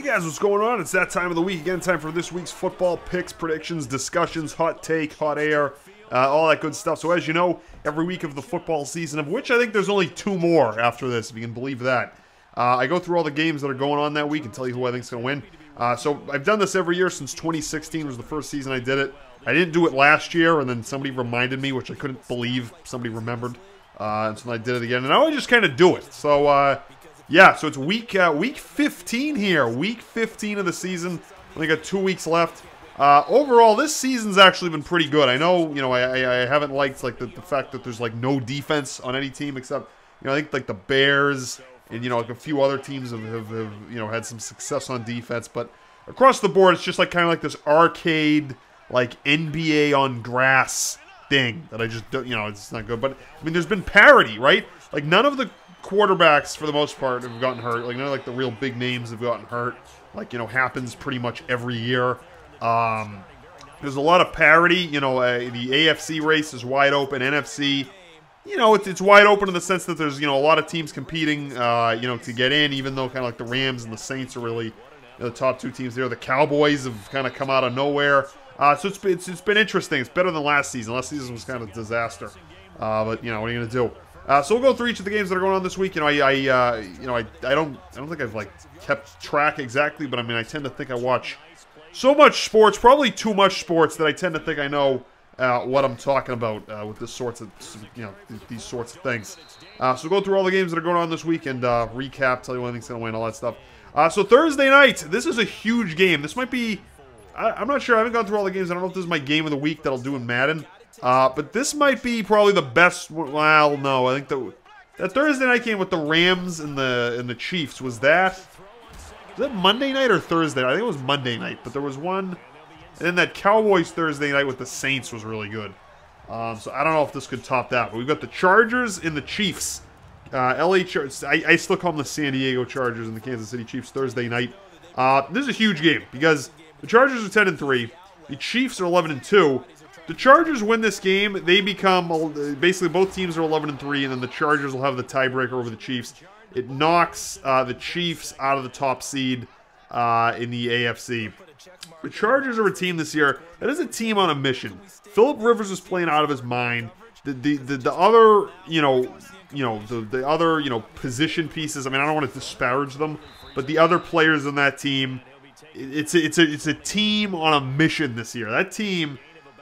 guys, what's going on? It's that time of the week again. Time for this week's football picks, predictions, discussions, hot take, hot air, all that good stuff. So as you know, every week of the football season, of which I think there's only 2 more after this, if you can believe that, I go through all the games that are going on that week and tell you who I think is going to win. So I've done this every year since 2016 was the first season I did it. I didn't do it last year, and then somebody reminded me, which I couldn't believe somebody remembered. And so I did it again, and now I just kind of do it. So, yeah, so it's week 15 here. Week 15 of the season. Only got 2 weeks left. Overall, this season's actually been pretty good. I know, you know, I haven't liked, like, the fact that there's, like, no defense on any team except, you know, I think, like, the Bears and, you know, like, a few other teams have you know, had some success on defense. But across the board, it's just, like, kind of like this arcade, like, NBA on grass thing that I just don't, you know, it's not good. But, I mean, there's been parity, right? Like, none of the quarterbacks, for the most part, have gotten hurt. Like, none of, like, the real big names have gotten hurt. Like, you know, happens pretty much every year. There's a lot of parity. You know, the AFC race is wide open. NFC, you know, it's wide open in the sense that there's, you know, a lot of teams competing, you know, to get in, even though kind of like the Rams and the Saints are really, you know, the top 2 teams there. The Cowboys have kind of come out of nowhere. So it's been interesting. It's better than last season. Last season was kind of a disaster. But, you know, what are you going to do? So we'll go through each of the games that are going on this week. You know, I don't think I've, like, kept track exactly, but I mean, I tend to think I watch so much sports, probably too much sports, that I tend to think I know what I'm talking about with this sorts of, you know, these sorts of things. So we'll go through all the games that are going on this week and recap, tell you when I think's going to win, all that stuff. So Thursday night, this is a huge game. This might be, I'm not sure. I haven't gone through all the games. I don't know if this is my game of the week that I'll do in Madden. But this might be probably the best. Well, no, I think that Thursday night game with the Rams and the Chiefs was that Monday night or Thursday? I think it was Monday night, but there was one, and then that Cowboys Thursday night with the Saints was really good. So I don't know if this could top that. But we've got the Chargers and the Chiefs. LA Chargers. I still call them the San Diego Chargers and the Kansas City Chiefs Thursday night. This is a huge game because the Chargers are 10-3. The Chiefs are 11-2. The Chargers win this game, they become, basically both teams are 11-3, and then the Chargers will have the tiebreaker over the Chiefs. It knocks the Chiefs out of the top seed in the AFC. The Chargers are a team this year that is a team on a mission. Phillip Rivers is playing out of his mind. The other, the other, position pieces, I mean, I don't want to disparage them, but the other players in that team, it's a team on a mission this year. That team,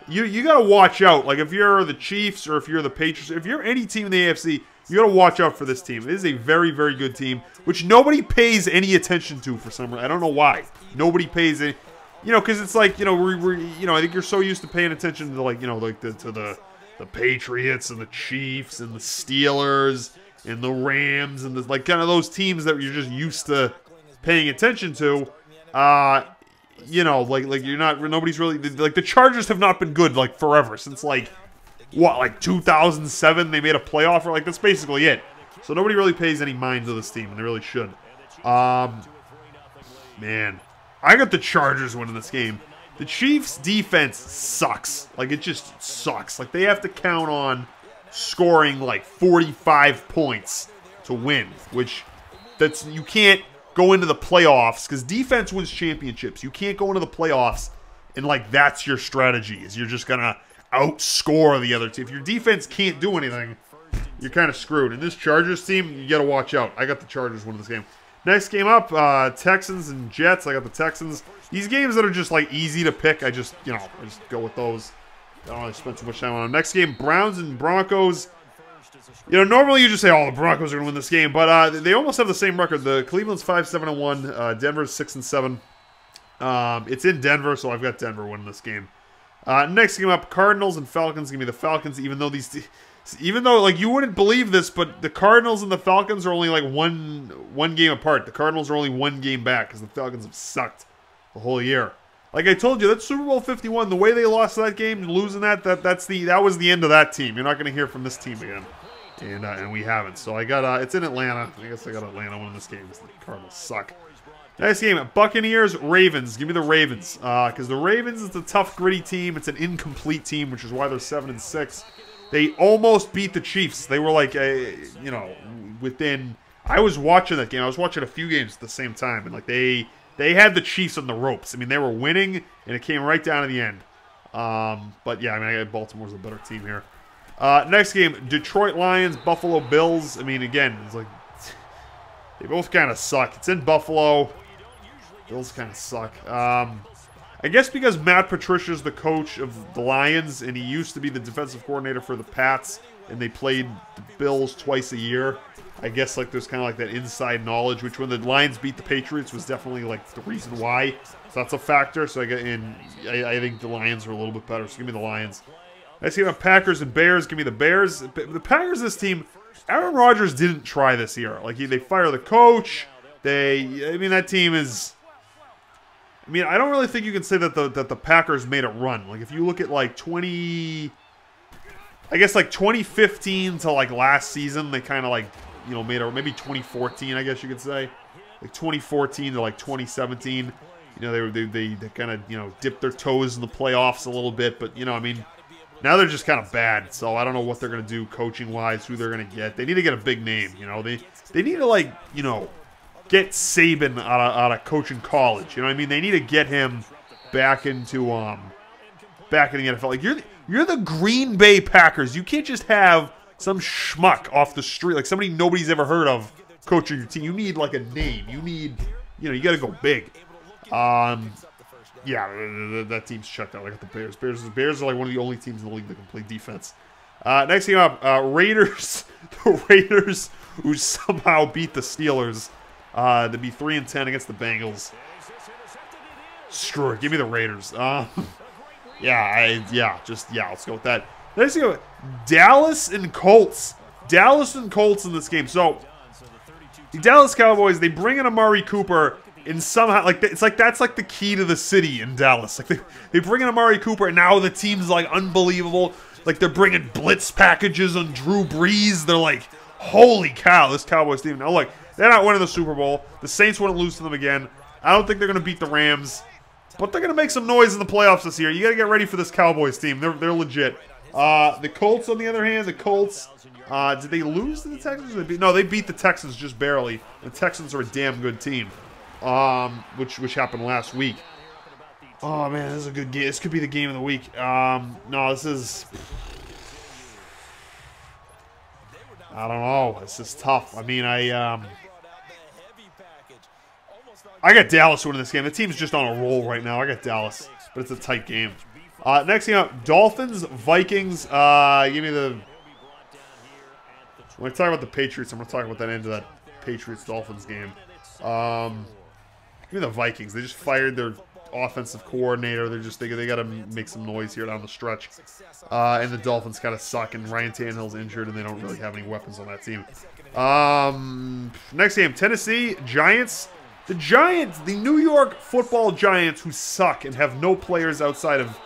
you got to watch out. Like, if you're the Chiefs or if you're the Patriots, if you're any team in the AFC, you got to watch out for this team. It is a very, very good team, which nobody pays any attention to for some reason. I don't know why. Nobody pays it, because it's like, I think you're so used to paying attention to, like, to the Patriots and the Chiefs and the Steelers and the Rams and the, like, kind of those teams that you're just used to paying attention to. Nobody's really, like, the Chargers have not been good, like, forever. Since, like, 2007 they made a playoff, or, like, that's basically it. So nobody really pays any mind to this team, and they really should. Man, I got the Chargers winning this game. The Chiefs' defense sucks. Like, it just sucks. Like, they have to count on scoring, like, 45 points to win, which, you can't go into the playoffs, because defense wins championships. You can't go into the playoffs and, like, that's your strategy, is you're just gonna outscore the other team. If your defense can't do anything, you're kind of screwed. And this Chargers team, you gotta watch out. I got the Chargers winning this game. Next game up, Texans and Jets. I got the Texans. These games that are just, like, easy to pick, I just go with those. I don't really spend too much time on them. Next game, Browns and Broncos. Normally you just say, oh, the Broncos are going to win this game, but they almost have the same record. The Cleveland's 5-7-1, Denver's 6-7. It's in Denver, so I've got Denver winning this game. Next game up, Cardinals and Falcons. Give me the Falcons, even though like, you wouldn't believe this, but the Cardinals and the Falcons are only, like, one game apart. The Cardinals are only 1 game back because the Falcons have sucked the whole year. Like I told you, that's Super Bowl 51. The way they lost that game, losing that was the end of that team. You're not going to hear from this team again. And we haven't. So I got, it's in Atlanta. I guess I got Atlanta winning this game. The Cardinals suck. Next game, Buccaneers, Ravens. Give me the Ravens. Because the Ravens is a tough, gritty team. It's an incomplete team, which is why they're 7-6. They almost beat the Chiefs. They were like, within... I was watching that game. I was watching a few games at the same time. And, like, they they had the Chiefs on the ropes. I mean, they were winning, and it came right down to the end. But yeah, I mean, I got Baltimore's a better team here. Next game, Detroit Lions, Buffalo Bills. I mean, again, it's like they both kind of suck. It's in Buffalo. Bills kind of suck. I guess because Matt Patricia's the coach of the Lions, and he used to be the defensive coordinator for the Pats, and they played the Bills twice a year. I guess like there's kind of like that inside knowledge, which when the Lions beat the Patriots was definitely like the reason why. So that's a factor. So I think the Lions are a little bit better. So give me the Lions. I see about Packers and Bears. Give me the Bears. The Packers, this team, Aaron Rodgers didn't try this year. Like they fire the coach. I mean that team is. I mean, I don't really think you can say that the Packers made a run. Like, if you look at, like, 2015 to, like, last season, they kind of, like, you know, maybe 2014, I guess you could say. Like, 2014 to, like, 2017, you know, they kind of, you know, dipped their toes in the playoffs a little bit. But, you know, I mean, now they're just kind of bad. So, I don't know what they're going to do coaching-wise, who they're going to get. They need to get a big name, you know. They need to, like, you know, get Saban out of coaching college. You know what I mean? They need to get him back into the NFL. Like you're the Green Bay Packers. You can't just have some schmuck off the street, like somebody nobody's ever heard of, coaching your team. You need like a name. You need, you know, you got to go big. Yeah, that team's checked out. Like at the Bears. Bears are like one of the only teams in the league that can play defense. Next game up, Raiders. The Raiders who somehow beat the Steelers. To be 3-10 against the Bengals. Screw it. Give me the Raiders. Let's go with that. Let's go. Dallas and Colts. Dallas and Colts in this game. So, the Dallas Cowboys, they bring in Amari Cooper, and somehow, like, it's like that's like the key to the city in Dallas. Like, they bring in Amari Cooper, and now the team's like unbelievable. Like, they're bringing blitz packages on Drew Brees. They're like, holy cow, this Cowboys team. Now, look. They're not winning the Super Bowl. The Saints wouldn't lose to them again. I don't think they're going to beat the Rams. But they're going to make some noise in the playoffs this year. You got to get ready for this Cowboys team. They're legit. The Colts, on the other hand, did they lose to the Texans? No, they beat the Texans just barely. The Texans are a damn good team, which happened last week. Oh, man, this is a good game. This could be the game of the week. No, this is... I don't know. This is tough. I mean, I got Dallas winning this game. The team's just on a roll right now. I got Dallas, but it's a tight game. Next game up, Dolphins, Vikings. Give me the... When I talk about the Patriots, I'm going to talk about that end of that Patriots-Dolphins game. Give me the Vikings. They just fired their offensive coordinator. They got to make some noise here down the stretch. And the Dolphins kind of suck, and Ryan Tannehill's injured, and they don't really have any weapons on that team. Next game, Tennessee, Giants. The Giants, the New York Football Giants, who suck and have no players outside of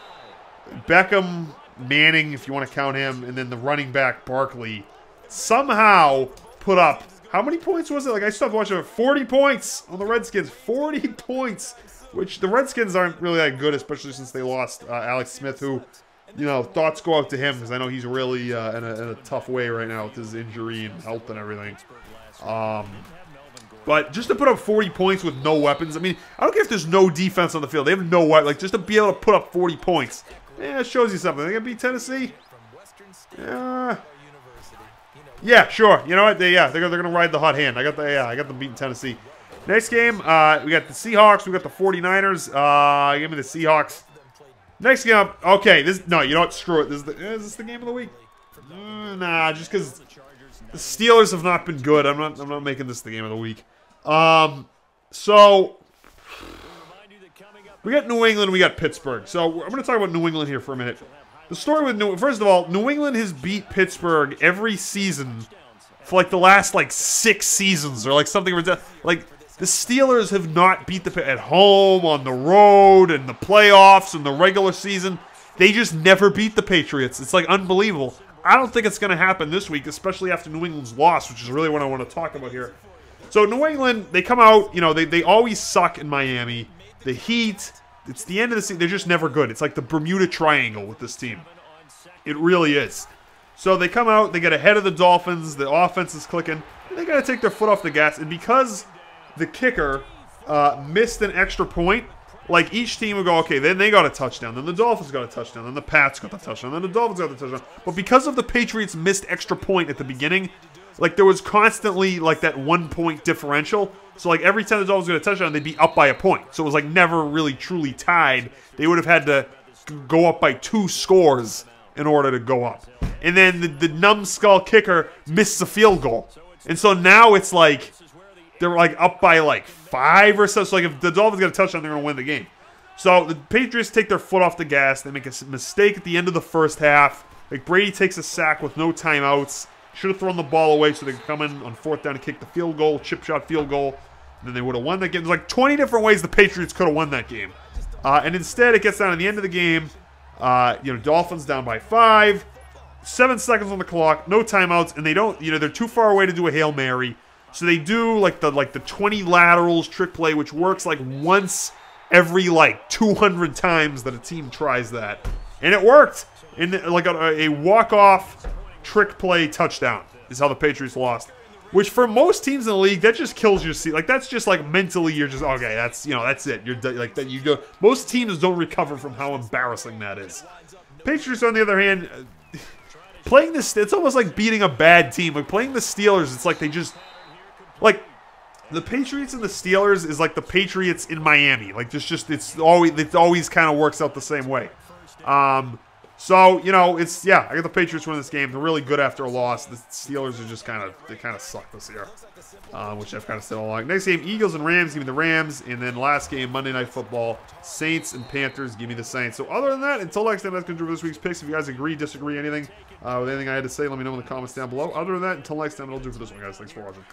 Beckham, Manning, if you want to count him, and then the running back, Barkley, somehow put up, how many points was it? Like, I stopped watching it. 40 points on the Redskins. 40 points, which the Redskins aren't really that good, especially since they lost Alex Smith, who, you know, thoughts go out to him, because I know he's really in a tough way right now with his injury and health and everything. But just to put up 40 points with no weapons, I mean, I don't care if there's no defense on the field. They have no weapons. Like, just to be able to put up 40 points, it shows you something. They're going to beat Tennessee? Yeah, sure. You know what? They're going to ride the hot hand. I got them beating Tennessee. Next game, we got the Seahawks. We got the 49ers. Give me the Seahawks. Next game up. Okay, no, you know what? Screw it. Is this the game of the week? Nah, just because the Steelers have not been good. I'm not making this the game of the week. So we got New England, we got Pittsburgh. So I'm going to talk about New England here for a minute. The story with first of all, New England has beat Pittsburgh every season for like the last like 6 seasons or like something like the Steelers have not beat at home, on the road, in the playoffs, in the regular season. They just never beat the Patriots. It's like unbelievable. I don't think it's going to happen this week, especially after New England's loss, which is really what I want to talk about here. So New England, they come out, you know, they always suck in Miami. The Heat, it's the end of the season. They're just never good. It's like the Bermuda Triangle with this team. It really is. So they come out, they get ahead of the Dolphins, the offense is clicking, and they got to take their foot off the gas. And because the kicker missed an extra point, like each team would go, okay, then they got a touchdown, then the Dolphins got a touchdown, then the Pats got the touchdown, then the Dolphins got the touchdown. But because of the Patriots' missed extra point at the beginning, like there was constantly like that 1 point differential. So like every time the Dolphins got a touchdown, they'd be up by a point. So it was like never really truly tied. They would have had to go up by 2 scores in order to go up. And then the numbskull kicker missed a field goal. And so now it's like they're like up by like 5 or so. So like if the Dolphins get a touchdown, they're going to win the game. So the Patriots take their foot off the gas. They make a mistake at the end of the first half. Like Brady takes a sack with no timeouts. Should have thrown the ball away so they could come in on 4th down and kick the field goal, chip shot field goal. And then they would have won that game. There's like 20 different ways the Patriots could have won that game. And instead, it gets down to the end of the game. Dolphins down by 5. 7 seconds on the clock, no timeouts, and they don't, they're too far away to do a Hail Mary. So they do like the 20 laterals trick play, which works like once every like 200 times that a team tries that. And it worked. In like a walk-off trick play touchdown is how the Patriots lost. Which for most teams in the league, that just kills your season. Like that's just like mentally, you're just okay. That's that's it. You're like that. You go. Most teams don't recover from how embarrassing that is. Patriots, on the other hand, playing this, it's almost like beating a bad team. Like playing the Steelers, it's like they just like the Patriots and the Steelers is like the Patriots in Miami. Like it's always kind of works out the same way. So, I got the Patriots winning this game. They're really good after a loss. The Steelers are just kind of suck this year, which I've kind of said all along. Next game, Eagles and Rams. Give me the Rams. And then last game, Monday Night Football, Saints and Panthers. Give me the Saints. So other than that, until next time, that's going to do for this week's picks. If you guys agree, disagree, anything with anything I had to say, let me know in the comments down below. Other than that, until next time, that'll do for this one, guys. Thanks for watching.